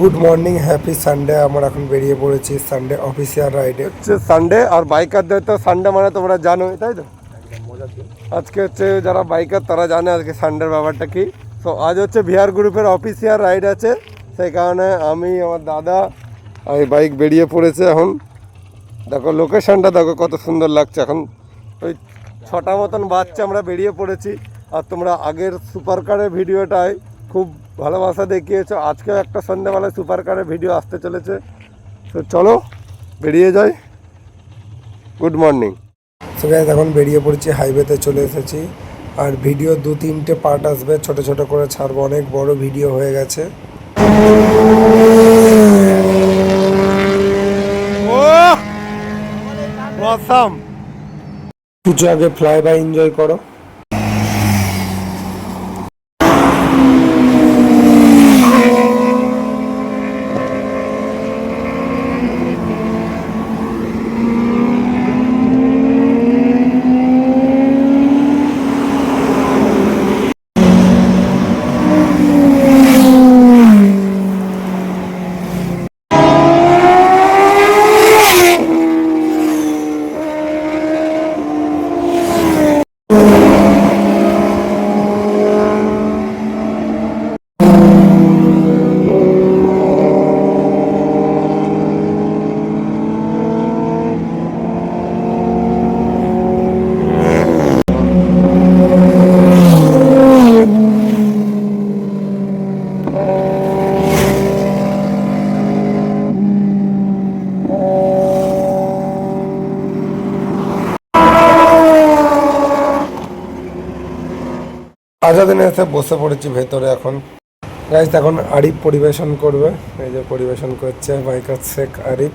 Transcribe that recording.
Good morning, happy Sunday. আমরা এখন বেরিয়ে পড়েছি সানডে অফিসিয়াল রাইডে। হচ্ছে সানডে, আর বাইকারদের তো সানডে মানে তোমরা জানোই, তাই তো? আজকে হচ্ছে যারা বাইকার তারা জানে আজকে সানডের ব্যাপারটা কি। তো আজ হচ্ছে ভিআর গ্রুপের অফিসিয়াল রাইড আছে, সেই কারণে আমি আমার দাদা এই বাইক বেরিয়ে পড়েছে। এখন দেখো লোকেশনটা, দেখো কত সুন্দর লাগছে। এখন ওই 6টা মতন বাচ্চা আমরা বেরিয়ে পড়েছি। আর তোমরা আগের সুপার কারের ভিডিওটায় খুব ভালোবাসা দেখিয়েছো, আজকেও একটা সন্ধ্যেবেলায় সুপার কারের ভিডিও আসতে চলেছে। তো চলো বেরিয়ে যাই। Good morning. সো গাইস, এখন বেরিয়ে পড়েছি, হাইওয়েতে চলে এসেছি। আর ভিডিও 2-3টে পার্ট আসবে, ছোট ছোট করে ছাড়বো, অনেক বড় ভিডিও হয়ে গেছে। কিছু আগে ফ্লাই বাই এনজয় করো। আজাদিনে এসে বসে পড়েছি ভেতরে। এখন গাইস, এখন আরিফ পরিবেশন করবে। এই যে পরিবেশন করছে বাইকার শেখ আরিফ।